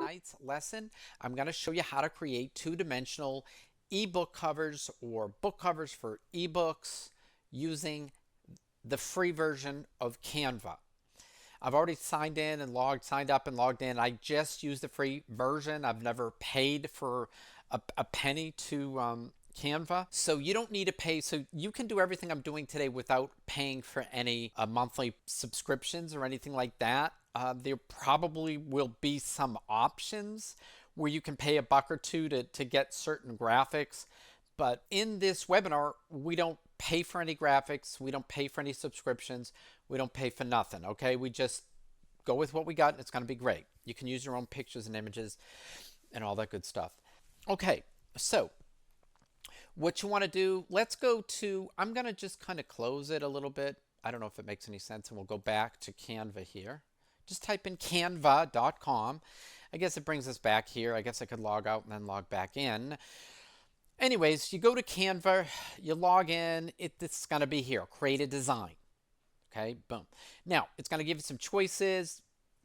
tonight's lesson, I'm going to show you how to create two-dimensional ebook covers or book covers for ebooks using the free version of Canva. I've already signed up and logged in. I just use the free version. I've never paid for a penny to Canva. So you don't need to pay. So you can do everything I'm doing today without paying for any monthly subscriptions or anything like that. There probably will be some options where you can pay a buck or two to get certain graphics. But in this webinar, we don't pay for any graphics. We don't pay for any subscriptions. We don't pay for nothing, okay? We just go with what we got and it's going to be great. You can use your own pictures and images and all that good stuff. Okay, so what you want to do, let's go to, I'm going to just kind of close it a little bit. I don't know if it makes any sense, and we'll go back to Canva here. Just type in canva.com. I guess it brings us back here. I guess I could log out and then log back in. Anyways, you go to Canva, you log in, it's going to be here, create a design. Okay, boom. Now, it's going to give you some choices.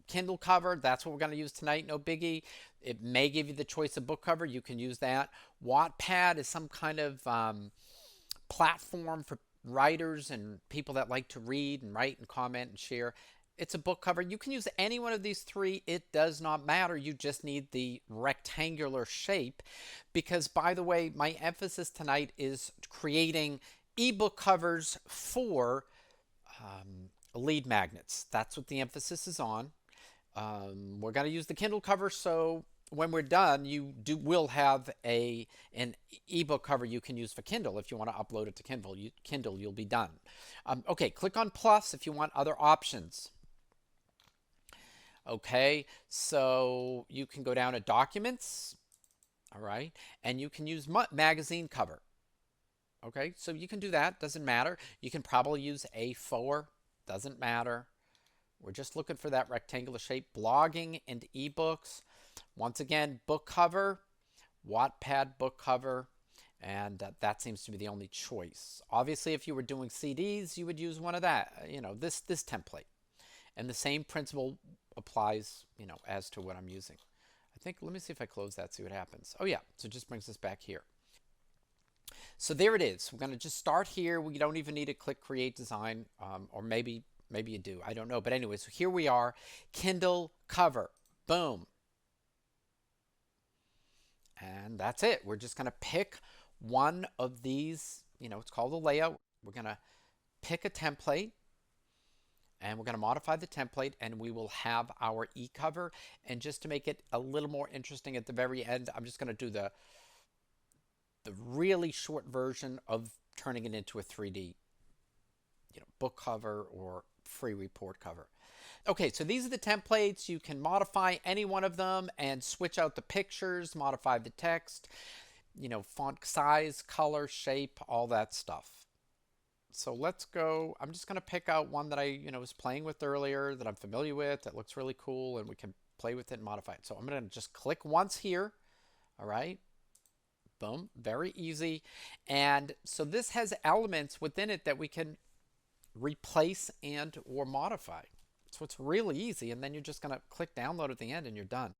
Kindle cover, that's what we're going to use tonight, no biggie. It may give you the choice of book cover, you can use that. Wattpad is some kind of platform for writers and people that like to read and write and comment and share. It's a book cover. You can use any one of these three. It does not matter. You just need the rectangular shape because, by the way, my emphasis tonight is creating ebook covers for lead magnets. That's what the emphasis is on. We're going to use the Kindle cover, so when we're done, you will have an ebook cover you can use for Kindle. If you want to upload it to Kindle, you'll be done. Okay, click on plus if you want other options. Okay, so you can go down to documents, all right, and you can use magazine cover. Okay, so you can do that, doesn't matter. You can probably use A4, doesn't matter. We're just looking for that rectangular shape. Blogging and ebooks. Once again, book cover, Wattpad book cover, and that seems to be the only choice. Obviously, if you were doing CDs, you would use one of that, this template. And the same principle applies, as to what I'm using. I think, let me see if I close that, see what happens. Oh yeah, so it just brings us back here. So there it is. We're going to just start here. We don't even need to click create design, or maybe you do. I don't know. But anyway, so here we are. Kindle cover. Boom. And that's it. We're just going to pick one of these. It's called a layout. We're going to pick a template. And we're going to modify the template, and we will have our e-cover. And just to make it a little more interesting at the very end, I'm just going to do the really short version of turning it into a 3D book cover or free report cover. Okay, so these are the templates. You can modify any one of them and switch out the pictures, modify the text, font size, color, shape, all that stuff. So let's go. I'm just going to pick out one that I was playing with earlier that I'm familiar with, that looks really cool, and we can play with it and modify it. So I'm going to just click once here. All right. Boom. Very easy. And so this has elements within it that we can replace and or modify. So it's really easy, and then you're just going to click download at the end and you're done.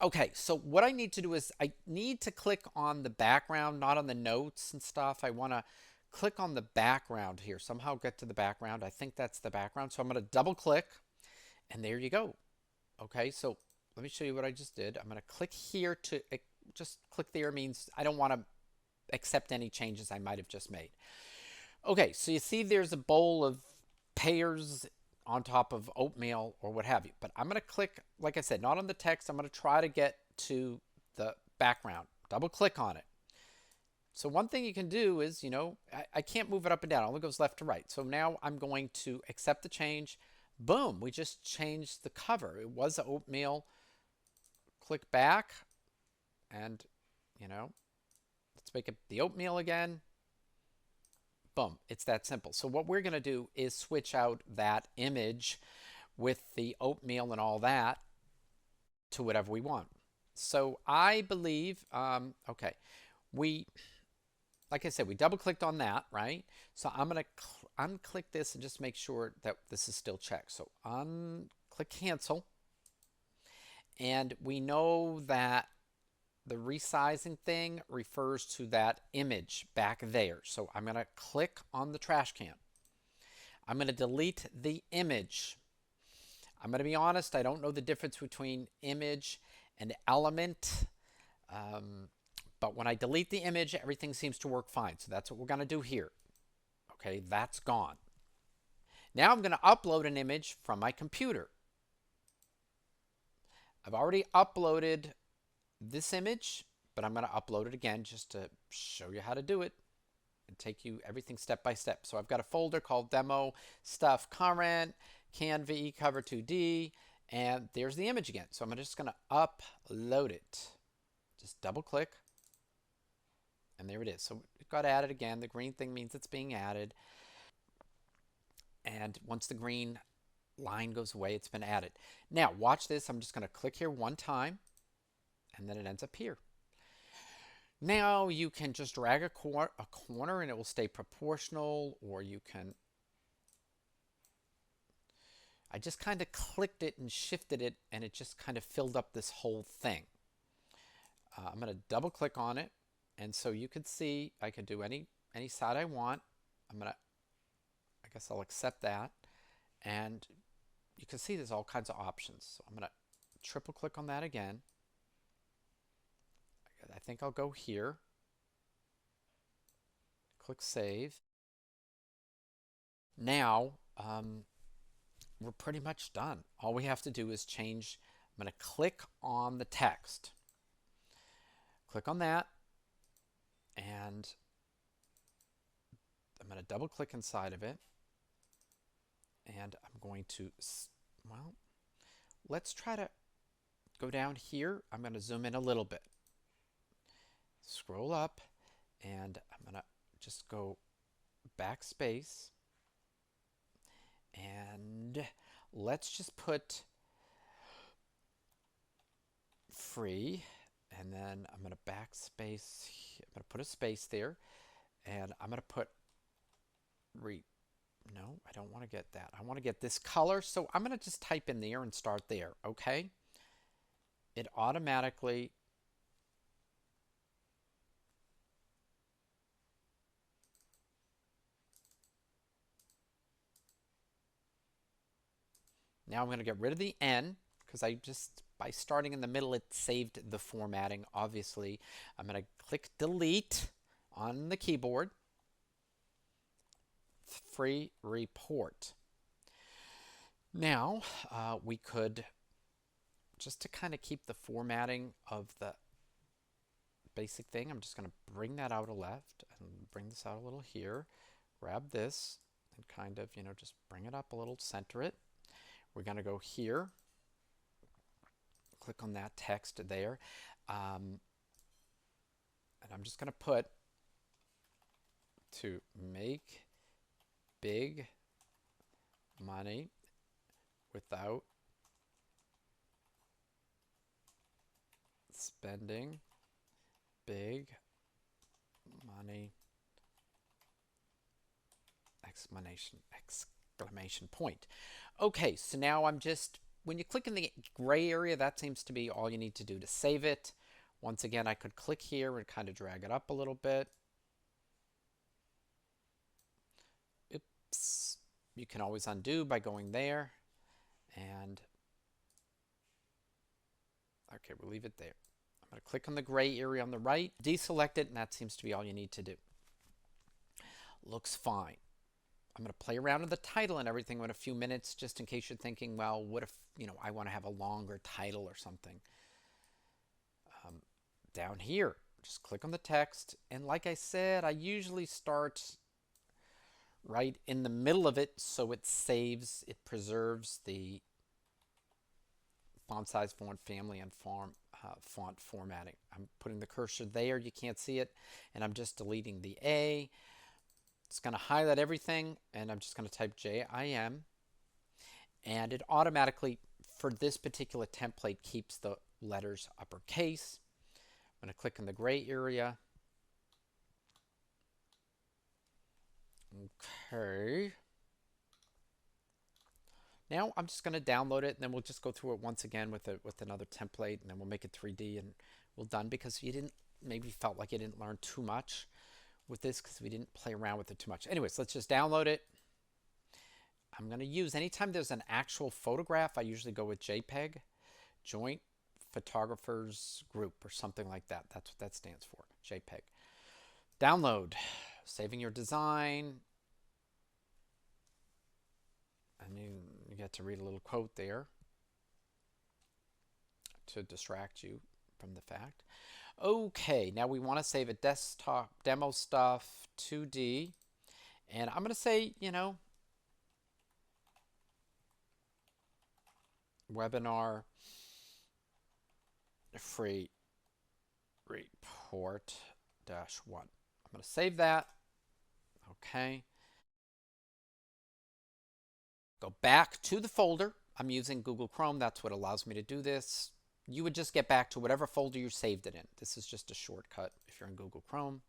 Okay, so what I need to do is I need to click on the background, not on the notes and stuff. I want to click on the background here, somehow get to the background. I think that's the background. So I'm going to double click, and there you go. Okay, so let me show you what I just did. I'm going to click here to just click there means I don't want to accept any changes I might have just made. Okay, so you see there's a bowl of pears on top of oatmeal or what have you. But I'm going to click, like I said, not on the text. I'm going to try to get to the background. Double click on it. So one thing you can do is, I can't move it up and down. It only goes left to right. So now I'm going to accept the change. Boom, we just changed the cover. It was oatmeal. Click back and, let's make it the oatmeal again. Boom, it's that simple. So what we're going to do is switch out that image with the oatmeal and all that to whatever we want. So I believe, okay, like I said, we double clicked on that, right? So I'm going to unclick this and just make sure that this is still checked. So click cancel. And we know that the resizing thing refers to that image back there. So I'm going to click on the trash can. I'm going to delete the image. I'm going to be honest, I don't know the difference between image and element. But when I delete the image, everything seems to work fine. So that's what we're going to do here. Okay, that's gone. Now I'm going to upload an image from my computer. I've already uploaded this image, but I'm going to upload it again just to show you how to do it and take you everything step by step. So I've got a folder called Demo Stuff Current, Canva Cover 2D, and there's the image again. So I'm just going to upload it. Just double click, and there it is. So it got added again. The green thing means it's being added. And once the green line goes away, it's been added. Now watch this. I'm just going to click here one time, and then it ends up here. Now you can just drag a corner and it will stay proportional, or you can, I just kind of clicked it and shifted it and it just kind of filled up this whole thing. I'm going to double click on it, and so you can see I can do any side I want. I guess I'll accept that, and you can see there's all kinds of options. So I'm going to triple click on that again. I think I'll go here, click save. Now we're pretty much done. All we have to do is change. I'm going to click on the text. Click on that, and I'm going to double click inside of it, and I'm going to, well, let's try to go down here. I'm going to zoom in a little bit. Scroll up, and I'm going to just go backspace, and let's just put free, and then I'm going to backspace. I'm going to put a space there, and I'm going to put no, I don't want to get that. I want to get this color, so I'm going to just type in there and start there, okay? It automatically now I'm going to get rid of the N, because I just, by starting in the middle, it saved the formatting, obviously. I'm going to click delete on the keyboard. Free report. Now we could, just to kind of keep the formatting of the basic thing, I'm just going to bring that out a left and bring this out a little here. Grab this and kind of, just bring it up a little, center it. We're going to go here, click on that text there, and I'm just going to put to make big money without spending big money, exclamation point. Okay, so now I'm just, when you click in the gray area, that seems to be all you need to do to save it. Once again, I could click here and kind of drag it up a little bit. Oops. You can always undo by going there, and okay, we'll leave it there. I'm going to click on the gray area on the right, deselect it, and that seems to be all you need to do. Looks fine. I'm going to play around with the title and everything in a few minutes, just in case you're thinking, well, what if, I want to have a longer title or something. Down here, just click on the text, and like I said, I usually start right in the middle of it, so it saves, it preserves the font size, font family, and font formatting. I'm putting the cursor there, you can't see it, and I'm just deleting the A. It's going to highlight everything, and I'm just going to type JIM, and it automatically, for this particular template, keeps the letters uppercase. I'm going to click in the gray area. Okay. Now I'm just going to download it, and then we'll just go through it once again with another template, and then we'll make it 3D and we're done, because you didn't, maybe felt like you didn't learn too much with this because we didn't play around with it too much. Anyways, let's just download it. I'm going to use, anytime there's an actual photograph, I usually go with JPEG, Joint Photographers Group, or something like that. That's what that stands for, JPEG. Download, saving your design. And you get to read a little quote there to distract you from the fact. Okay, now we want to save a desktop demo stuff 2D. And I'm going to say, webinar free report -1. I'm going to save that. Okay. Go back to the folder. I'm using Google Chrome. That's what allows me to do this. You would just get back to whatever folder you saved it in. This is just a shortcut if you're in Google Chrome.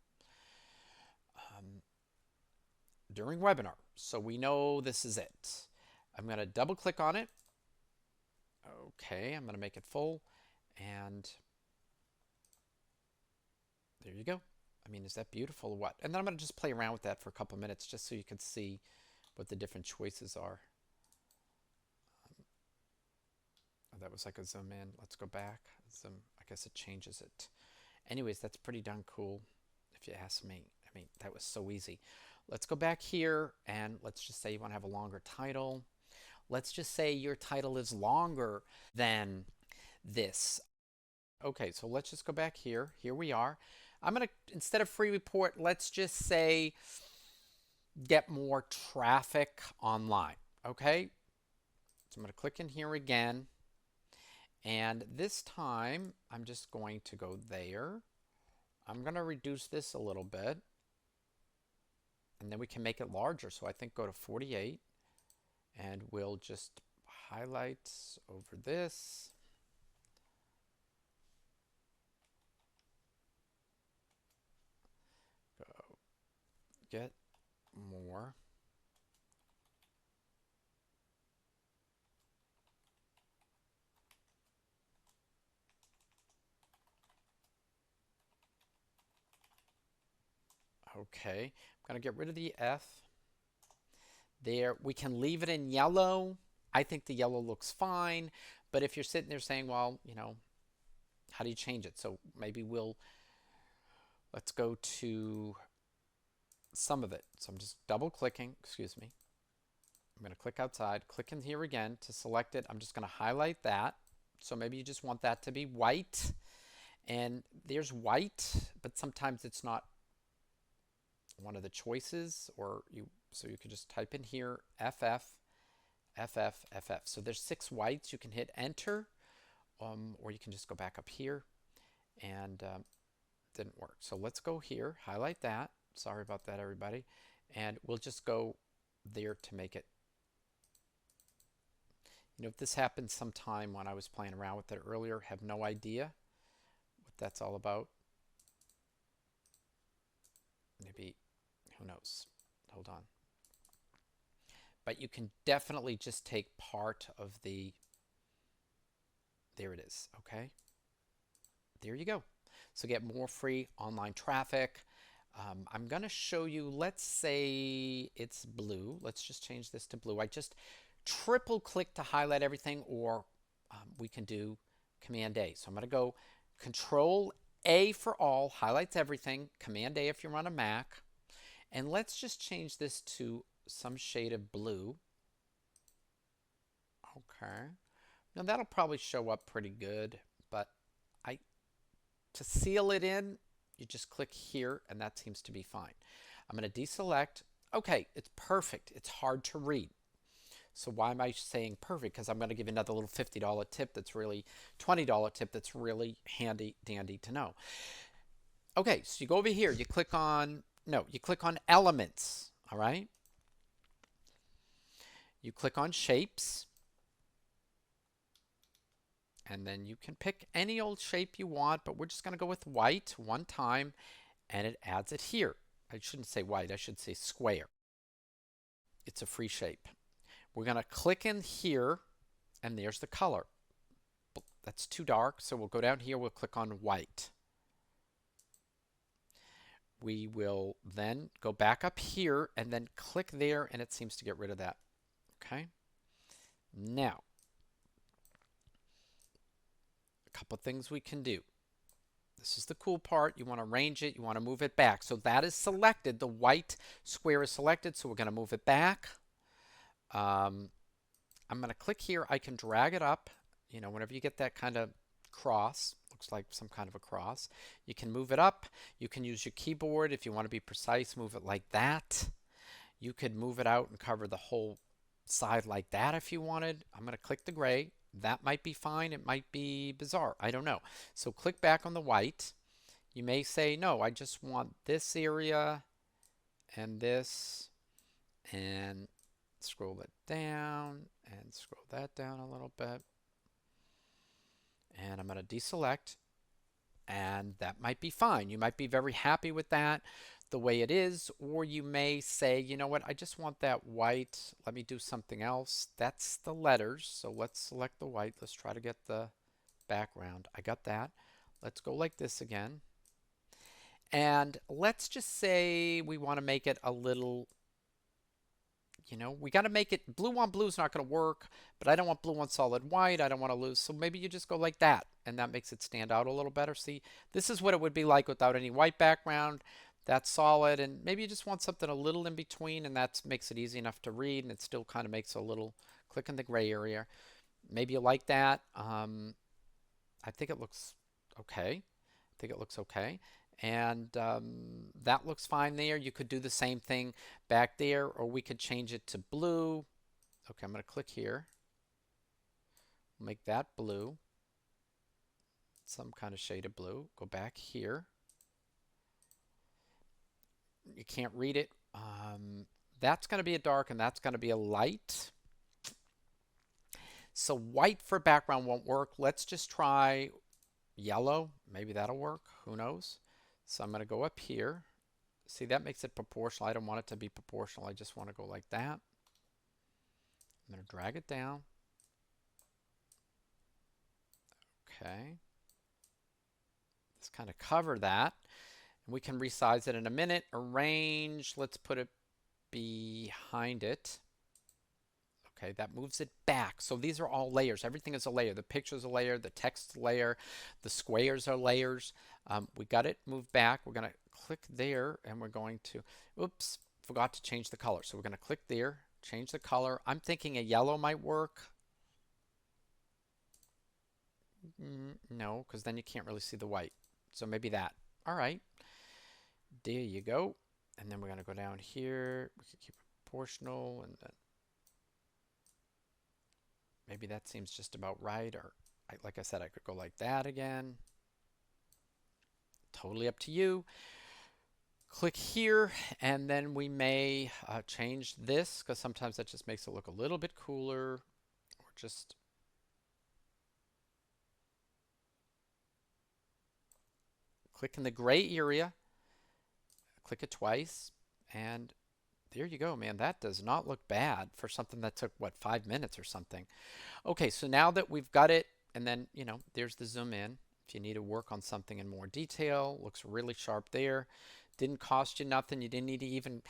During webinar. So we know this is it. I'm going to double click on it. Okay, I'm going to make it full. And there you go. I mean, is that beautiful or what? And then I'm going to just play around with that for a couple minutes just so you can see what the different choices are. That was like a zoom in. Let's go back. Zoom. I guess it changes it. Anyways, that's pretty darn cool if you ask me. I mean, that was so easy. Let's go back here and let's just say you want to have a longer title. Let's just say your title is longer than this. Okay, so let's just go back here. Here we are. I'm going to, instead of free report, let's just say get more traffic online. Okay, so I'm going to click in here again. And this time, I'm just going to go there. I'm going to reduce this a little bit. And then we can make it larger. So I think go to 48. And we'll just highlight over this. Go get more. Okay, I'm going to get rid of the F. There, we can leave it in yellow. I think the yellow looks fine, but if you're sitting there saying, well, how do you change it? So maybe let's go to some of it. So I'm just double clicking, excuse me. I'm going to click outside, click in here again to select it. I'm just going to highlight that. So maybe you just want that to be white. And there's white, but sometimes it's not one of the choices, so you could just type in here FF, FF, FF. So there's 6 whites. You can hit enter, or you can just go back up here, and didn't work. So let's go here, highlight that. Sorry about that, everybody. And we'll just go there to make it. If this happened sometime when I was playing around with it earlier, have no idea what that's all about. Maybe, who knows? Hold on. But you can definitely just take part of the, there it is, okay? There you go. So get more free online traffic. I'm going to show you, let's say it's blue. Let's just change this to blue. I just triple click to highlight everything, or we can do Command A. So I'm going to go Control A for all, highlights everything, Command A if you're on a Mac. And let's just change this to some shade of blue. Okay. Now that'll probably show up pretty good, but to seal it in, you just click here and that seems to be fine. I'm going to deselect. Okay, it's perfect. It's hard to read. So why am I saying perfect? Because I'm going to give you another little $50 tip that's really, $20 tip that's really handy dandy to know. Okay, so you go over here, you click on, you click on elements, all right? You click on shapes, and then you can pick any old shape you want, but we're just going to go with white one time, and it adds it here. I shouldn't say white, I should say square. It's a free shape. We're going to click in here, and there's the color. That's too dark, so we'll go down here, we'll click on white. We will then go back up here and then click there, and it seems to get rid of that. Okay. Now, a couple things we can do. This is the cool part. You want to arrange it. You want to move it back. So that is selected. The white square is selected, so we're going to move it back. I'm going to click here. I can drag it up. You know, whenever you get that kind of cross, looks like some kind of a cross, you can move it up. You can use your keyboard if you want to be precise, move it like that. You could move it out and cover the whole side like that if you wanted. I'm going to click the gray. That might be fine. It might be bizarre. I don't know. So click back on the white. You may say, no, I just want this area and this, and scroll it down and scroll that down a little bit. And I'm going to deselect, and that might be fine. You might be very happy with that the way it is, or you may say, you know what, I just want that white. Let me do something else. That's the letters, so let's select the white. Let's try to get the background. I got that. Let's go like this again. And let's just say we want to make it a little, you know, we got to make it blue on blue is not going to work, but I don't want blue on solid white. I don't want to lose. So maybe you just go like that, and that makes it stand out a little better. See, this is what it would be like without any white background. That's solid, and maybe you just want something a little in between, and that makes it easy enough to read, and it still kind of makes a little click in the gray area. Maybe you like that. I think it looks okay. And that looks fine there. You could do the same thing back there, or we could change it to blue. Okay, I'm going to click here. Make that blue. Some kind of shade of blue. Go back here. You can't read it. That's going to be a dark, and that's going to be a light. So white for background won't work. Let's just try yellow. Maybe that'll work. Who knows? So I'm going to go up here. See, that makes it proportional. I don't want it to be proportional. I just want to go like that. I'm going to drag it down. Okay. Let's kind of cover that. And we can resize it in a minute. Arrange. Let's put it behind it. Okay, that moves it back. So these are all layers. Everything is a layer. The picture is a layer. The text is a layer. The squares are layers. We got it moved back. We're going to click there, and we're going to, oops, forgot to change the color. So we're going to click there, change the color. I'm thinking a yellow might work. No, because then you can't really see the white. So maybe that. All right. There you go. And then we're going to go down here. We can keep it proportional, and then maybe that seems just about right. Or like I said, I could go like that again. Totally up to you. Click here, and then we may change this, because sometimes that just makes it look a little bit cooler, or just click in the gray area, click it twice, and there you go, man. That does not look bad for something that took, what, 5 minutes or something. Okay, so now that we've got it, and then, you know, there's the zoom in. If you need to work on something in more detail, looks really sharp there. Didn't cost you nothing. You didn't need to even...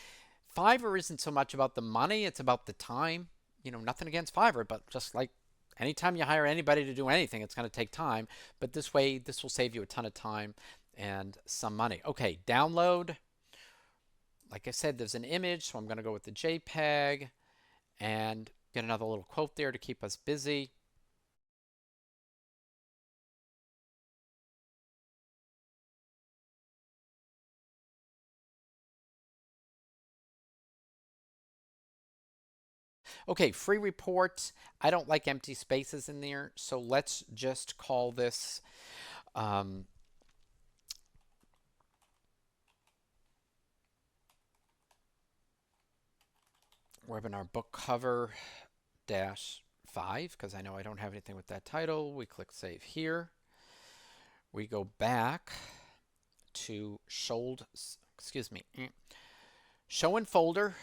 Fiverr isn't so much about the money, it's about the time. You know, nothing against Fiverr, but just like anytime you hire anybody to do anything, it's going to take time. But this way, this will save you a ton of time and some money. Okay, download. Like I said, there's an image, so I'm going to go with the JPEG and get another little quote there to keep us busy. Okay, free report. I don't like empty spaces in there, so let's just call this webinar book cover -5, because I know I don't have anything with that title. We click save here. We go back to show in folder.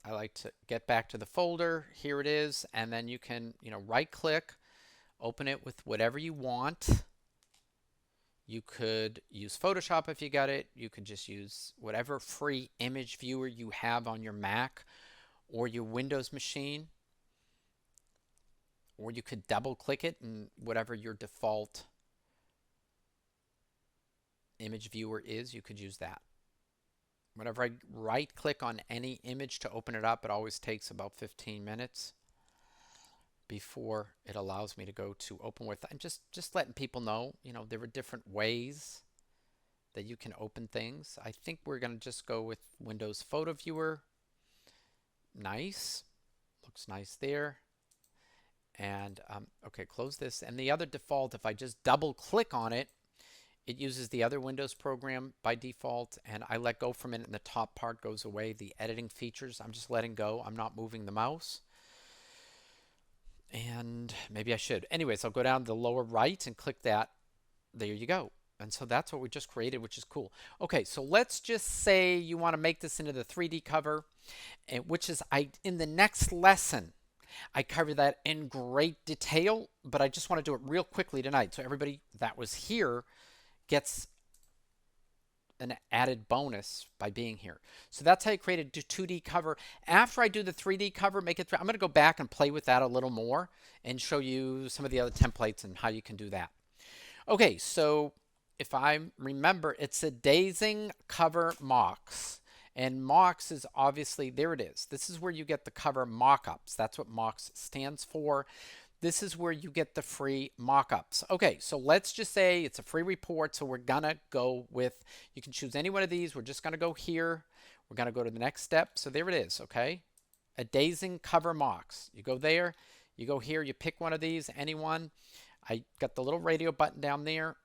I like to get back to the folder. Here it is. And then you can, right click, open it with whatever you want. You could use Photoshop if you got it. You could just use whatever free image viewer you have on your Mac or your Windows machine. Or you could double click it and whatever your default image viewer is, you could use that. Whenever I right click on any image to open it up, it always takes about 15 minutes before it allows me to go to open with. I'm just letting people know, there are different ways that you can open things. I think we're going to just go with Windows Photo Viewer. Nice. Looks nice there. And okay, close this. And the other default, if I just double click on it, it uses the other Windows program by default, and I let go from it and the top part goes away. The editing features, I'm just letting go. I'm not moving the mouse. And maybe I should. Anyways, I'll go down to the lower right and click that. There you go. And so that's what we just created, which is cool. Okay, so let's just say you want to make this into the 3D cover, which is in the next lesson. I cover that in great detail, but I just want to do it real quickly tonight. So everybody that was here gets an added bonus by being here. So that's how you create a 2D cover. After I do the 3D cover, I'm going to go back and play with that a little more and show you some of the other templates and how you can do that. Okay, so if I remember, it's a dazing cover mocks. And mocks is obviously, there it is. This is where you get the cover mockups. That's what mocks stands for. This is where you get the free mockups. Okay, so let's just say it's a free report. So we're going to go with, you can choose any one of these. We're just going to go here. We're going to go to the next step. So there it is, okay? A dazing cover mocks. You go there, you go here, you pick one of these, any one. I got the little radio button down there.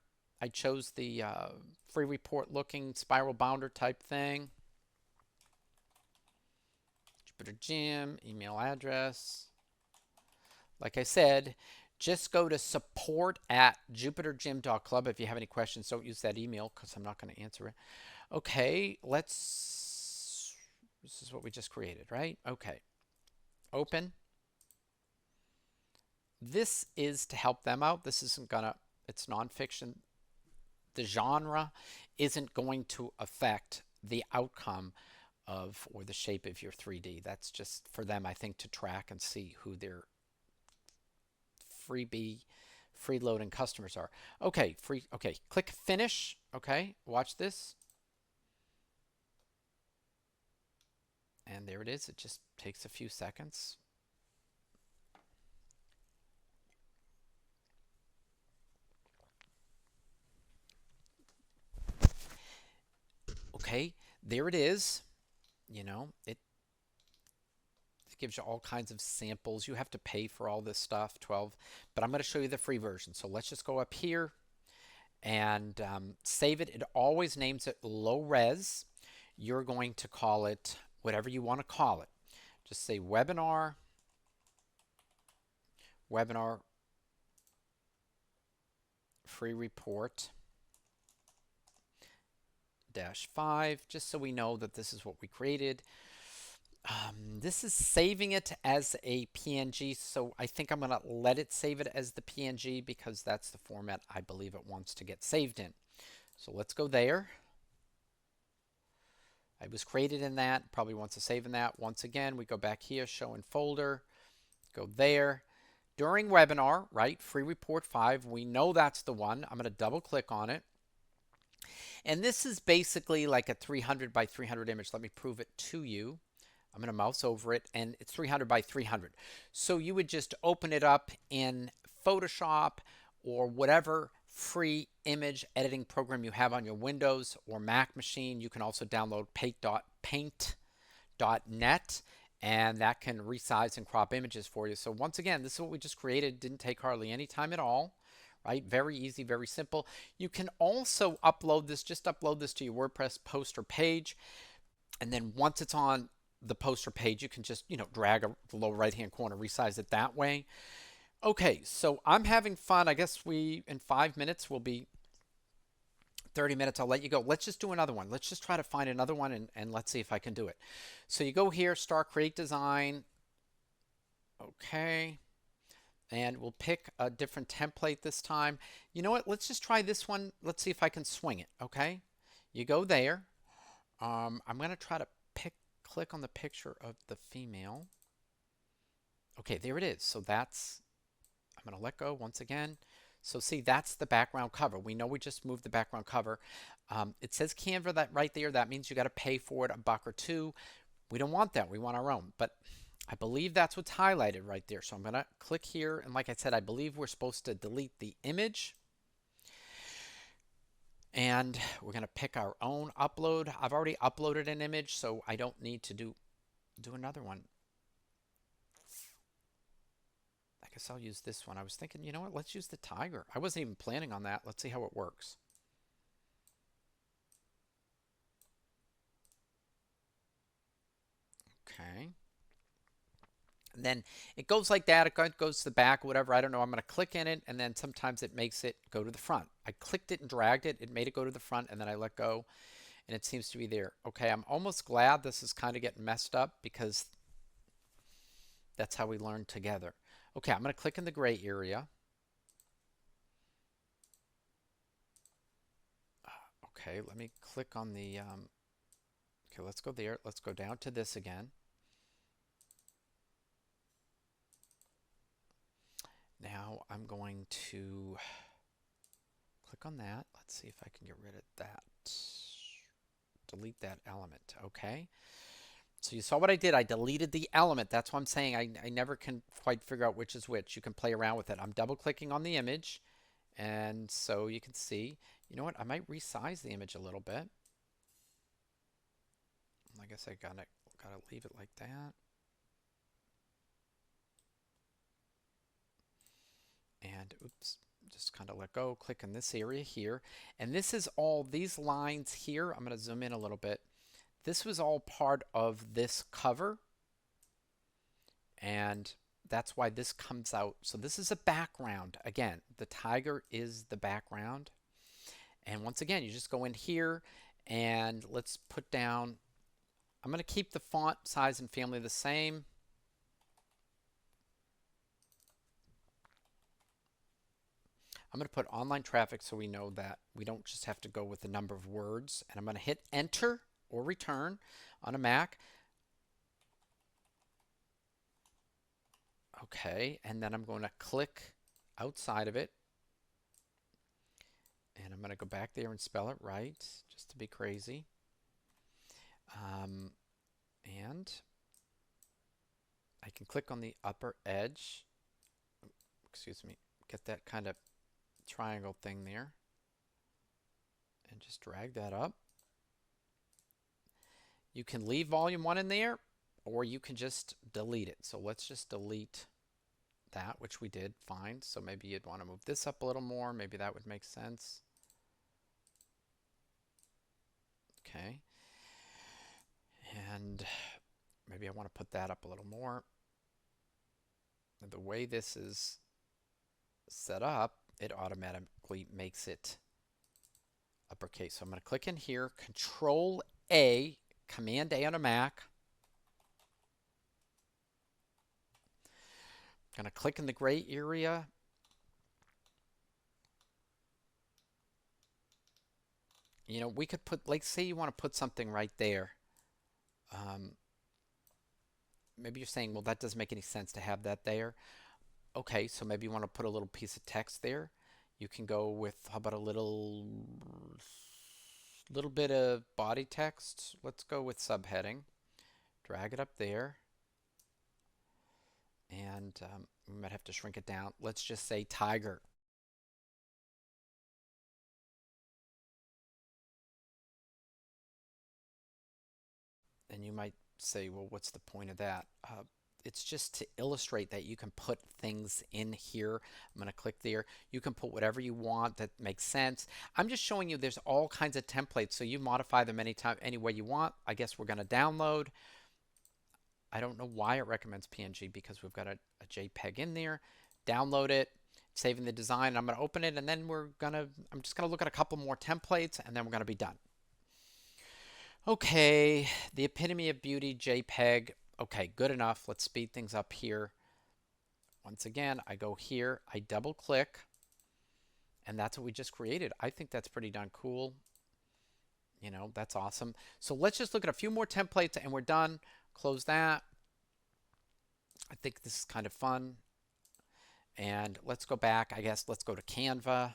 I chose the free report looking spiral bounder type thing. Jupiter Gym, email address. Like I said, just go to support@jupitergym.club. If you have any questions, don't use that email because I'm not going to answer it. Okay, this is what we just created, right? Okay, open. This is to help them out. This isn't gonna, it's nonfiction. The genre isn't going to affect the outcome of or the shape of your 3D. That's just for them, I think, to track and see who their freeloading customers are. Okay, okay, click finish. Okay, watch this. And there it is. It just takes a few seconds. Okay, there it is. It gives you all kinds of samples. You have to pay for all this stuff, 12, but I'm going to show you the free version. So let's just go up here and save it. It always names it low res. You're going to call it whatever you want to call it. Just say webinar free report -5, just so we know that this is what we created. This is saving it as a PNG, so I think I'm going to let it save it as the PNG because that's the format I believe it wants to get saved in. So let's go there. It was created in that, probably wants to save in that. Once again, we go back here, show in folder, go there. During webinar, right, free report 5, we know that's the one. I'm going to double click on it. And this is basically like a 300 by 300 image. Let me prove it to you. I'm going to mouse over it, and it's 300 by 300. So you would just open it up in Photoshop or whatever free image editing program you have on your Windows or Mac machine. You can also download paint.net, and that can resize and crop images for you. So once again, this is what we just created. Didn't take hardly any time at all. Right? Very easy, very simple. You can also upload this, just upload this to your WordPress poster page. And then once it's on the poster page, you can just, drag the lower right-hand corner, resize it that way. Okay, so I'm having fun. I guess in 5 minutes, we'll be 30 minutes, I'll let you go. Let's just do another one. Let's just try to find another one and let's see if I can do it. So you go here, start create design. Okay. And we'll pick a different template this time. You know what? Let's just try this one. Let's see if I can swing it. Okay. You go there. I'm going to try to click on the picture of the female. Okay, there it is. So I'm going to let go once again. So see, that's the background cover. We know we just moved the background cover. It says Canva that right there. That means you got to pay for it $1 or $2. We don't want that. We want our own. But I believe that's what's highlighted right there. So I'm going to click here. And like I said, I believe we're supposed to delete the image. And we're going to pick our own upload. I've already uploaded an image, so I don't need to do another one. I guess I'll use this one. I was thinking, you know what? Let's use the tiger. I wasn't even planning on that. Let's see how it works. Okay. And then it goes like that. It goes to the back, whatever. I don't know. I'm going to click in it, and then sometimes it makes it go to the front. I clicked it and dragged it. It made it go to the front, and then I let go, and it seems to be there. Okay, I'm almost glad this is kind of getting messed up because that's how we learn together. Okay, I'm going to click in the gray area. Okay, let me click on the, okay, let's go there. Let's go down to this again. Now I'm going to click on that. Let's see if I can get rid of that. Delete that element. Okay. So you saw what I did. I deleted the element. That's what I'm saying. I never can quite figure out which is which. You can play around with it. I'm double clicking on the image. And so you can see, you know what? I might resize the image a little bit. I guess I gotta leave it like that. And oops, just kind of let go, click in this area here. And this is all these lines here. I'm going to zoom in a little bit. This was all part of this cover. And that's why this comes out. So this is a background. Again, the tiger is the background. And once again, you just go in here and let's put down, I'm going to keep the font size and family the same. I'm going to put online traffic so we know that we don't just have to go with the number of words. And I'm going to hit enter or return on a Mac. Okay, and then I'm going to click outside of it. And I'm going to go back there and spell it right, just to be crazy. And I can click on the upper edge. Excuse me, get that kind of triangle thing there and just drag that up. You can leave volume 1 in there or you can just delete it. So let's just delete that, which we did. Fine. So maybe you'd want to move this up a little more. Maybe that would make sense. Okay. And maybe I want to put that up a little more. And the way this is set up, it automatically makes it uppercase. So I'm going to click in here, Control A, Command A on a Mac. I'm going to click in the gray area. You know, we could put, like, say you want to put something right there. Maybe you're saying, well, that doesn't make any sense to have that there. Okay, so maybe you want to put a little piece of text there. You can go with, how about a little bit of body text. Let's go with subheading. Drag it up there. And we might have to shrink it down. Let's just say tiger. And you might say, well, what's the point of that? It's just to illustrate that you can put things in here. I'm going to click there. You can put whatever you want that makes sense. I'm just showing you there's all kinds of templates, so you modify them any way you want. I guess we're going to download. I don't know why it recommends PNG because we've got a JPEG in there. Download it. saving the design. I'm going to open it, and then I'm just going to look at a couple more templates, and then we're going to be done. Okay, the epitome of beauty, JPEG. Okay, good enough. Let's speed things up here. Once again, I go here, I double click, and that's what we just created. I think that's pretty darn cool. You know, that's awesome. So let's just look at a few more templates and we're done. Close that. I think this is kind of fun. And let's go back, I guess. Let's go to Canva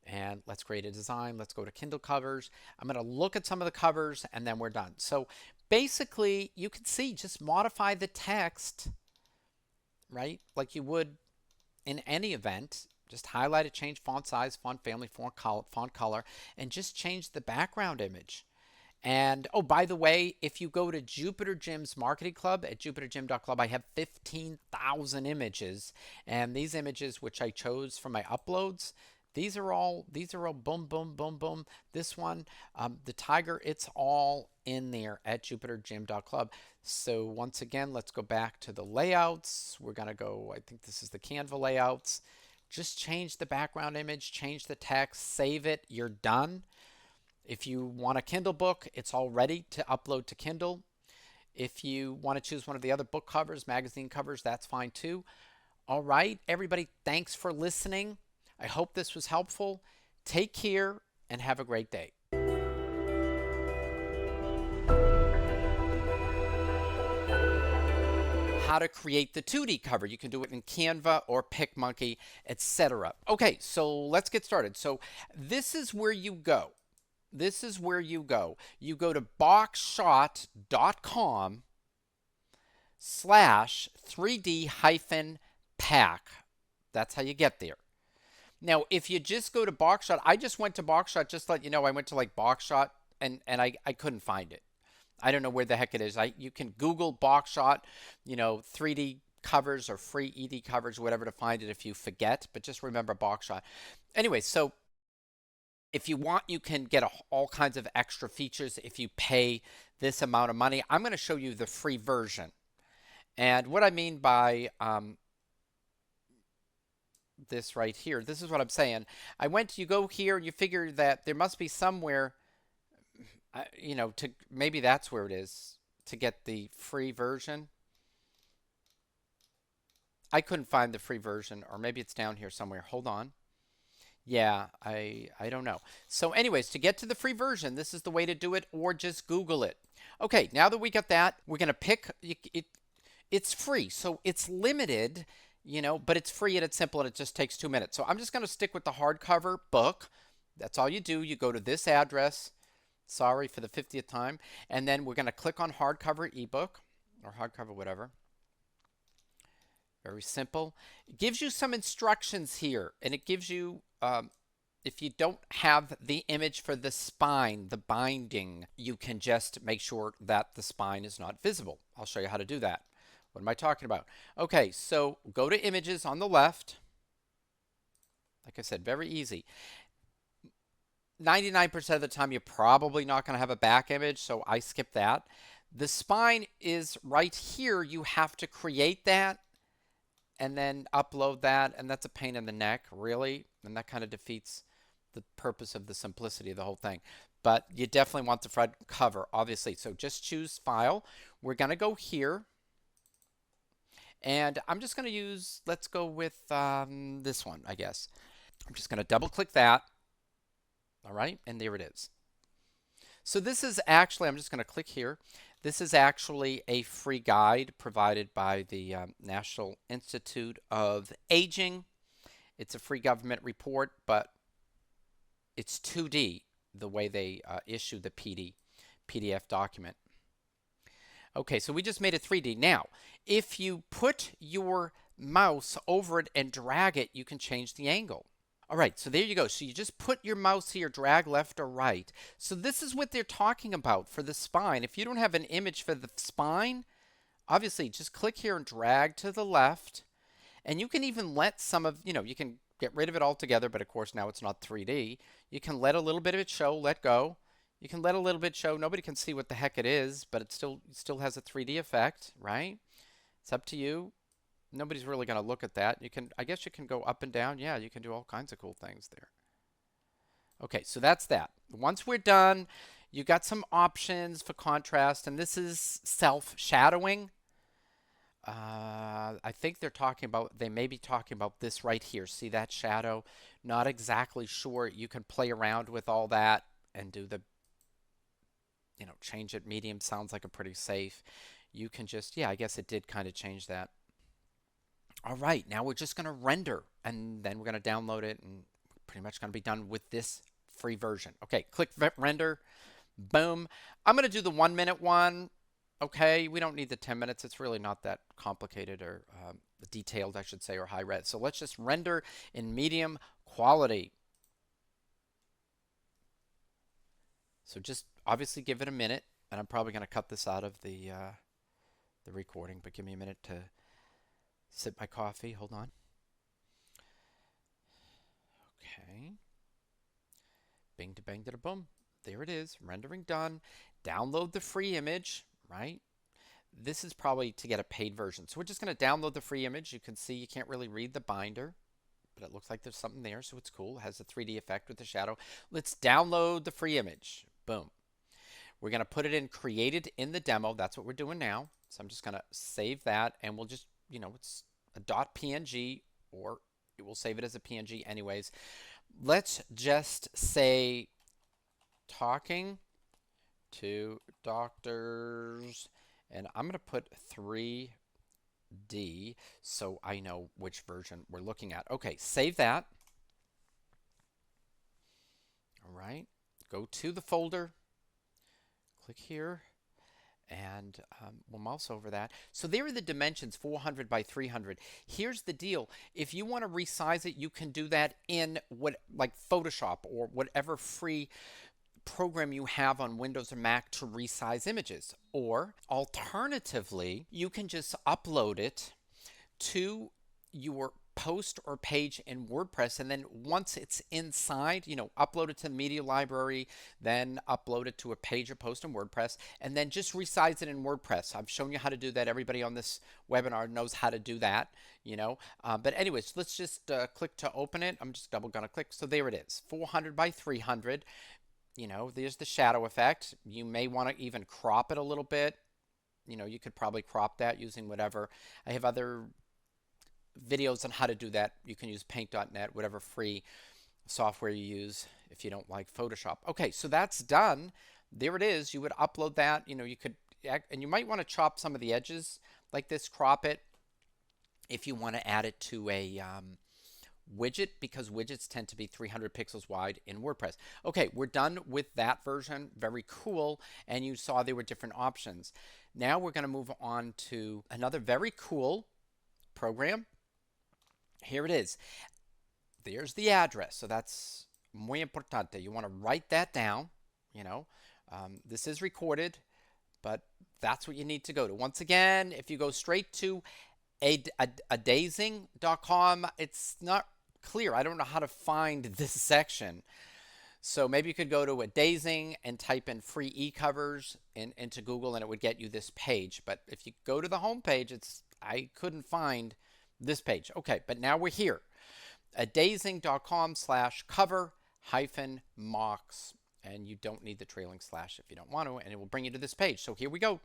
and let's create a design. Let's go to Kindle covers. I'm going to look at some of the covers and then we're done. So basically, you can see, just modify the text, right? Like you would in any event. Just highlight it, change font size, font family, font color, and just change the background image. And oh, by the way, if you go to Jupiter Gym's marketing club at jupitergym.club, I have 15,000 images, and these images, which I chose from my uploads, these are all boom, boom, boom, boom. This one, the tiger, it's all in there at jupitergym.club. So once again, let's go back to the layouts. We're gonna go, I think this is the Canva layouts. Just change the background image, change the text, save it, you're done. If you want a Kindle book, it's all ready to upload to Kindle. If you want to choose one of the other book covers, magazine covers, that's fine too. All right, everybody, thanks for listening. I hope this was helpful. Take care and have a great day. How to create the 2D cover. You can do it in Canva or PicMonkey, etc. Okay, so let's get started. So this is where you go. This is where you go. You go to boxshot.com/3D-pack. That's how you get there. Now, if you just go to BoxShot, I just went to BoxShot, just to let you know, I went to like BoxShot and I couldn't find it. I don't know where the heck it is. You can Google BoxShot, 3D covers or free ED covers, whatever, to find it if you forget. But just remember BoxShot. Anyway, so if you want, you can get all kinds of extra features if you pay this amount of money. I'm going to show you the free version. And what I mean by this right here, this is what I'm saying. You go here and you figure that there must be somewhere, maybe that's where it is, to get the free version. I couldn't find the free version, or maybe it's down here somewhere. Hold on. Yeah, I don't know. So anyways, to get to the free version, this is the way to do it, or just Google it. Okay, now that we got that, we're going to pick it. It's free, so it's limited, but it's free and it's simple and it just takes 2 minutes. So I'm just going to stick with the hardcover book. That's all you do. You go to this address. Sorry for the 50th time. And then we're going to click on hardcover ebook or hardcover whatever. Very simple. It gives you some instructions here, and it gives you, if you don't have the image for the spine, the binding, you can just make sure that the spine is not visible. I'll show you how to do that. What am I talking about? Okay, so go to images on the left. Like I said, very easy. 99% of the time, you're probably not going to have a back image, so I skip that. The spine is right here. You have to create that and then upload that, and that's a pain in the neck, really, and that kind of defeats the purpose of the simplicity of the whole thing. But you definitely want the front cover, obviously. So just choose File. We're going to go here, and I'm just going to use, let's go with this one, I guess. I'm just going to double-click that. All right, and there it is. So this is actually, I'm just going to click here. This is actually a free guide provided by the National Institute of Aging. It's a free government report, but it's 2D, the way they issue the PDF document. Okay, so we just made it 3D. Now, if you put your mouse over it and drag it, you can change the angle. All right, so there you go. So you just put your mouse here, drag left or right. So this is what they're talking about for the spine. If you don't have an image for the spine, obviously just click here and drag to the left. And you can even let some of, you can get rid of it altogether, but of course now it's not 3D. You can let a little bit of it show, let go. You can let a little bit show. Nobody can see what the heck it is, but it still has a 3D effect, right? It's up to you. Nobody's really going to look at that. You can, I guess you can go up and down. Yeah, you can do all kinds of cool things there. Okay, so that's that. Once we're done, you got some options for contrast, and this is self-shadowing. I think they're talking about, they may be talking about this right here. See that shadow? Not exactly sure. You can play around with all that and do the, change it. Medium sounds like a pretty safe. You can just, yeah, I guess it did kind of change that. All right, now we're just going to render and then we're going to download it and pretty much going to be done with this free version. Okay, click render. Boom. I'm going to do the 1 minute one. Okay, we don't need the 10 minutes. It's really not that complicated or detailed, I should say, or high res. So let's just render in medium quality. So just obviously give it a minute, and I'm probably going to cut this out of the recording, but give me a minute to sip my coffee. Hold on. Okay. Bing to bang to the boom. There it is. Rendering done. Download the free image, right? This is probably to get a paid version. So we're just going to download the free image. You can see you can't really read the binder, but it looks like there's something there, so it's cool. It has a 3D effect with the shadow. Let's download the free image. Boom. We're going to put it in created in the demo. That's what we're doing now. So I'm just going to save that, and we'll just, it's a .png, or it will save it as a PNG anyways. Let's just say talking to doctors, and I'm going to put 3D so I know which version we're looking at. Okay, save that. All right, go to the folder, click here, and we'll mouse over that. So there are the dimensions, 400 by 300. Here's the deal. If you want to resize it, you can do that in like Photoshop or whatever free program you have on Windows or Mac to resize images. Or alternatively, you can just upload it to your post or page in WordPress, and then once it's inside, upload it to the media library, then upload it to a page or post in WordPress, and then just resize it in WordPress. I've shown you how to do that. Everybody on this webinar knows how to do that, but anyways, let's just click to open it. I'm just gonna click. So there it is, 400 by 300. There's the shadow effect. You may want to even crop it a little bit. You could probably crop that using whatever. I have other videos on how to do that. You can use paint.net, whatever free software you use if you don't like Photoshop. Okay, so that's done. There it is. You would upload that. You could, and you might want to chop some of the edges like this, crop it if you want to add it to a widget, because widgets tend to be 300 pixels wide in WordPress. Okay, we're done with that version. Very cool. And you saw there were different options. Now we're going to move on to another very cool program. Here it is. There's the address. So that's muy importante. You want to write that down. This is recorded, but that's what you need to go to. Once again, if you go straight to adazing.com, it's not clear. I don't know how to find this section. So maybe you could go to Adazing and type in free e-covers into Google, and it would get you this page. But if you go to the home page, I couldn't find this page. Okay, but now we're here. Adazing.com/cover-mocks. And you don't need the trailing slash if you don't want to, and it will bring you to this page. So here we go.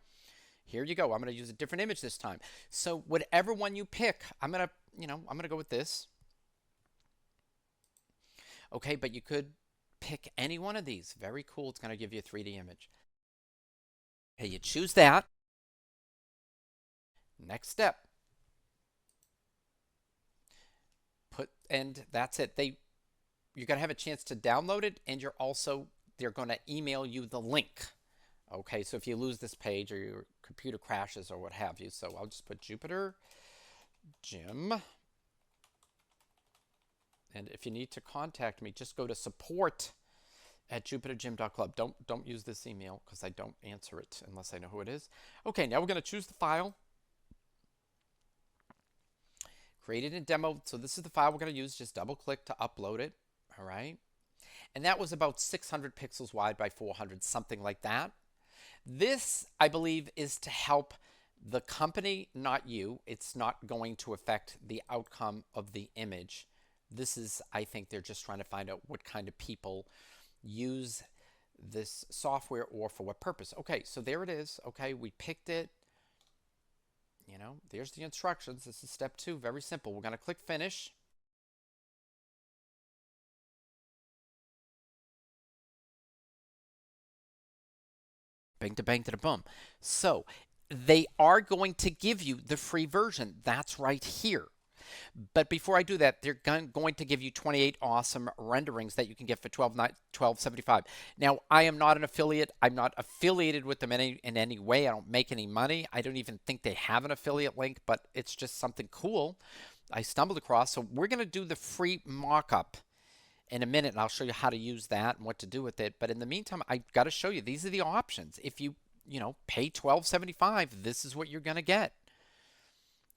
Here you go. I'm going to use a different image this time. So whatever one you pick, I'm going to go with this. Okay, but you could pick any one of these. Very cool. It's going to give you a 3D image. Okay, you choose that. Next step. And that's it. You're going to have a chance to download it, and they're going to email you the link. Okay, so if you lose this page or your computer crashes or what have you. So I'll just put Jupiter Gym. And if you need to contact me, just go to support@jupitergym.club. Don't use this email because I don't answer it unless I know who it is. Okay, now we're going to choose the file. Created in demo. So this is the file we're going to use. Just double click to upload it. All right. And that was about 600 pixels wide by 400, something like that. This, I believe, is to help The company, not you. It's not going to affect the outcome of the image. This is, I think they're just trying to find out what kind of people use this software or for what purpose. Okay, so there it is. Okay, we picked it. There's the instructions. This is step 2. Very simple. We're going to click finish. Bang to bang to the boom. So they are going to give you the free version. That's right here. But before I do that, they're going to give you 28 awesome renderings that you can get for $12.75. Now, I am not an affiliate. I'm not affiliated with them in any way. I don't make any money. I don't even think they have an affiliate link, but it's just something cool I stumbled across. So we're going to do the free mockup in a minute, and I'll show you how to use that and what to do with it. But in the meantime, I've got to show you, these are the options. If you pay $12.75, this is what you're going to get.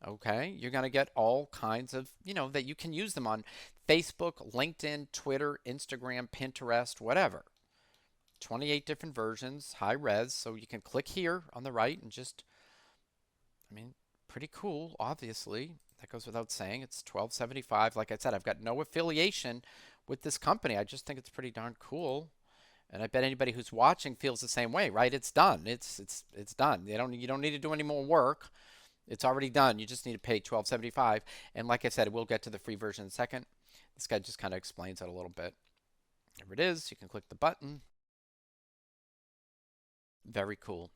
Okay, you're going to get all kinds of, that you can use them on Facebook, LinkedIn, Twitter, Instagram, Pinterest, whatever. 28 different versions, high res. So you can click here on the right and just, pretty cool, obviously. That goes without saying. It's $12.75. Like I said, I've got no affiliation with this company. I just think it's pretty darn cool. And I bet anybody who's watching feels the same way, right? It's done. It's done. You don't need to do any more work. It's already done. You just need to pay $12.75. And like I said, we'll get to the free version in a second. This guy just kind of explains it a little bit. There it is. You can click the button. Very cool.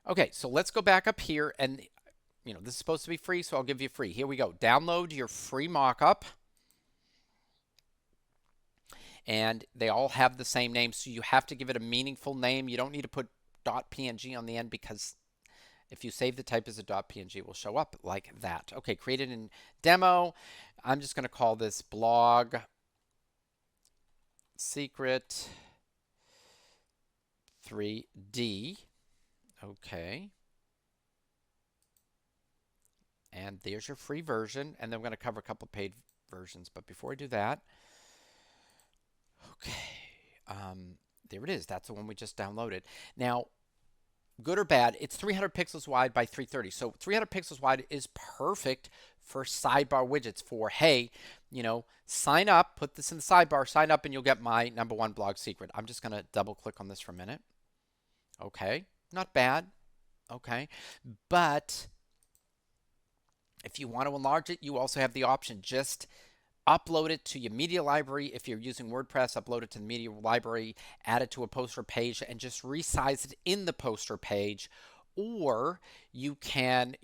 Okay, so let's go back up here. And, this is supposed to be free, so I'll give you free. Here we go. Download your free mockup. And they all have the same name, so you have to give it a meaningful name. You don't need to put .png on the end because if you save the type as a .png, it will show up like that. Okay, created in demo. I'm just going to call this blog secret 3D. Okay. And there's your free version. And then we're going to cover a couple of paid versions. But before I do that, okay, there it is. That's the one we just downloaded. Now, good or bad, it's 300 pixels wide by 330. So 300 pixels wide is perfect for sidebar widgets for, hey, sign up, put this in the sidebar, sign up, and you'll get my #1 blog secret. I'm just going to double click on this for a minute. Okay, not bad. Okay, but if you want to enlarge it, you also have the option. Just upload it to your media library. If you're using WordPress, upload it to the media library, add it to a poster page, and just resize it in the poster page. Or you can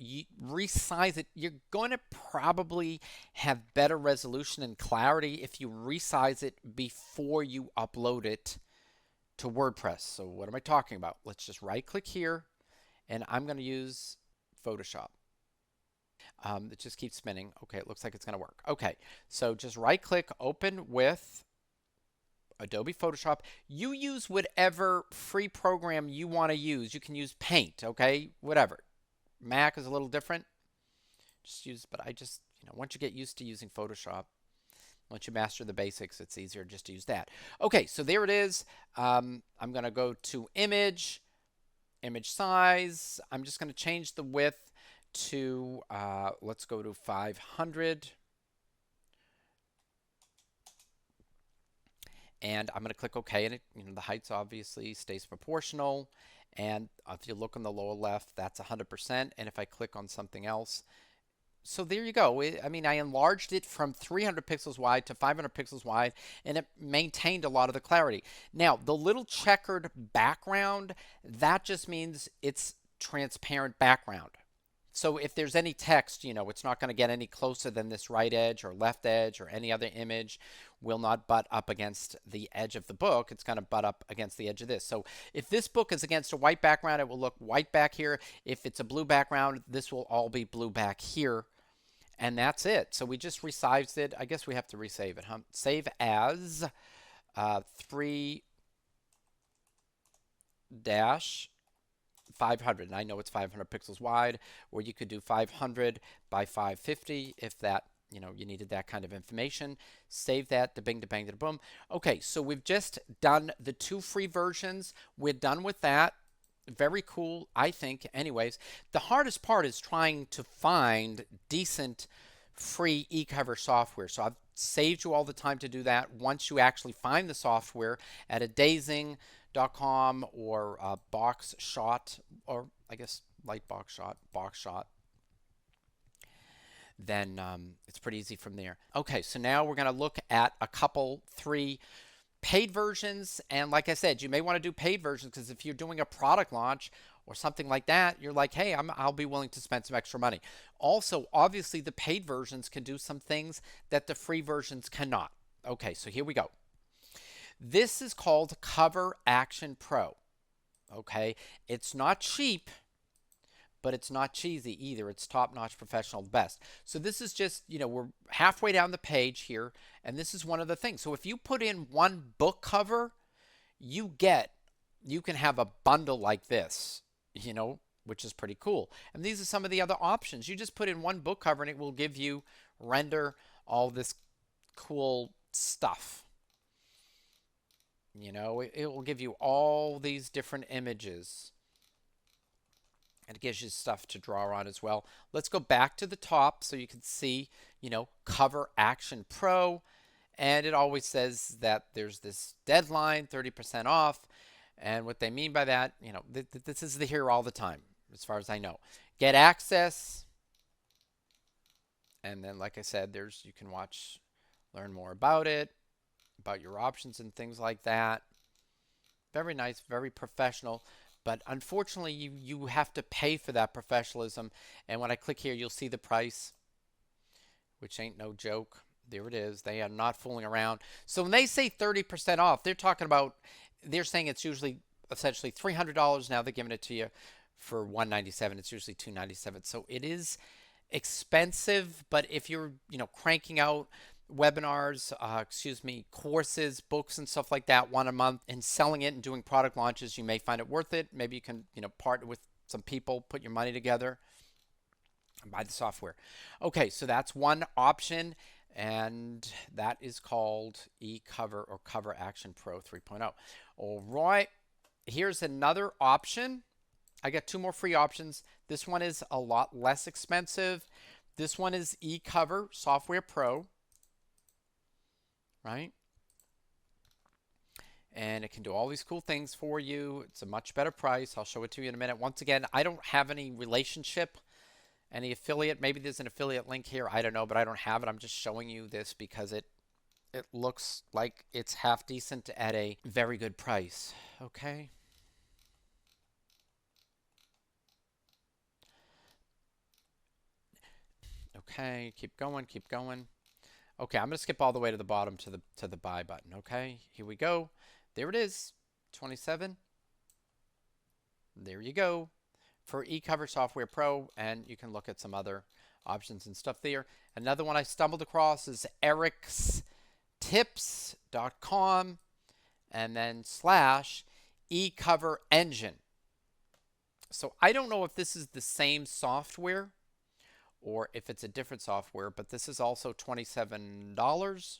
resize it. You're going to probably have better resolution and clarity if you resize it before you upload it to WordPress. So what am I talking about? Let's just right click here, and I'm going to use Photoshop. It just keeps spinning. Okay, it looks like it's going to work. Okay, so just right click, open with Adobe Photoshop. You use whatever free program you want to use. You can use Paint, okay, whatever. Mac is a little different. Just use, but I just, once you get used to using Photoshop, once you master the basics, it's easier just to use that. Okay, so there it is. I'm going to go to image size. I'm just going to change the width to, let's go to 500. And I'm going to click OK, and the heights obviously stays proportional. And if you look on the lower left, that's 100%. And if I click on something else, so there you go. I enlarged it from 300 pixels wide to 500 pixels wide, and it maintained a lot of the clarity. Now, the little checkered background, that just means it's transparent background. So if there's any text, it's not going to get any closer than this right edge or left edge, or any other image will not butt up against the edge of the book. It's going to butt up against the edge of this. So if this book is against a white background, it will look white back here. If it's a blue background, this will all be blue back here. And that's it. So we just resized it. I guess we have to resave it. Save as 3 500. And I know it's 500 pixels wide, or you could do 500 by 550 if that, you needed that kind of information. Save that, da bing, da bang, da boom. Okay, so we've just done the 2 free versions. We're done with that. Very cool, I think. Anyways, the hardest part is trying to find decent free e-cover software. So I've saved you all the time to do that once you actually find the software at a dazing.com or BoxShot, or I guess like BoxShot, then it's pretty easy from there. Okay, so now we're going to look at a couple, three paid versions. And like I said, you may want to do paid versions because if you're doing a product launch or something like that, you're like, hey, I'll be willing to spend some extra money. Also, obviously, the paid versions can do some things that the free versions cannot. Okay, so here we go. This is called Cover Action Pro. Okay, it's not cheap, but it's not cheesy either. It's top-notch professional best. So this is just, we're halfway down the page here, and this is one of the things. So if you put in one book cover, you can have a bundle like this, which is pretty cool. And these are some of the other options. You just put in one book cover and it will give you render all this cool stuff. It will give you all these different images. And it gives you stuff to draw on as well. Let's go back to the top so you can see, Cover Action Pro. And it always says that there's this deadline, 30% off. And what they mean by that, this is here all the time, as far as I know. Get access. And then, like I said, you can learn more about it, about your options and things like that. Very nice, very professional. But unfortunately, you have to pay for that professionalism. And when I click here, you'll see the price, which ain't no joke. There it is. They are not fooling around. So when they say 30% off, they're saying it's usually essentially $300. Now they're giving it to you for $197. It's usually $297. So it is expensive. But if you're, cranking out webinars, courses, books, and stuff like that one a month and selling it and doing product launches, you may find it worth it. Maybe you can, partner with some people, put your money together and buy the software. Okay, so that's one option, and that is called eCover or Cover Action Pro 3.0. All right, here's another option. I got two more free options. This one is a lot less expensive. This one is eCover Software Pro. Right? And it can do all these cool things for you. It's a much better price. I'll show it to you in a minute. Once again, I don't have any relationship, any affiliate. Maybe there's an affiliate link here. I don't know, but I don't have it. I'm just showing you this because it looks like it's half decent at a very good price. Okay. Okay, keep going, keep going. Okay, I'm going to skip all the way to the bottom to the buy button. Okay, here we go. There it is, 27. There you go for eCover Software Pro, and you can look at some other options and stuff there. Another one I stumbled across is ericstips.com and then / eCover Engine. So I don't know if this is the same software or if it's a different software, but this is also $27.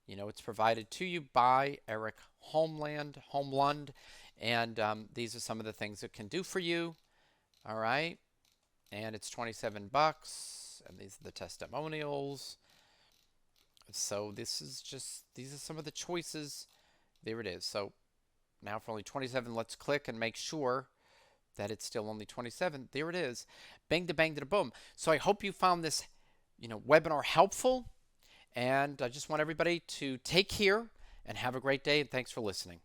It's provided to you by Eric Homeland, and these are some of the things it can do for you. All right, and it's 27 bucks, and these are the testimonials. So these are some of the choices. There it is. So now for only 27, let's click and make sure that it's still only 27. There it is. Bang to bang to boom. So I hope you found this, webinar helpful. And I just want everybody to take care and have a great day. And thanks for listening.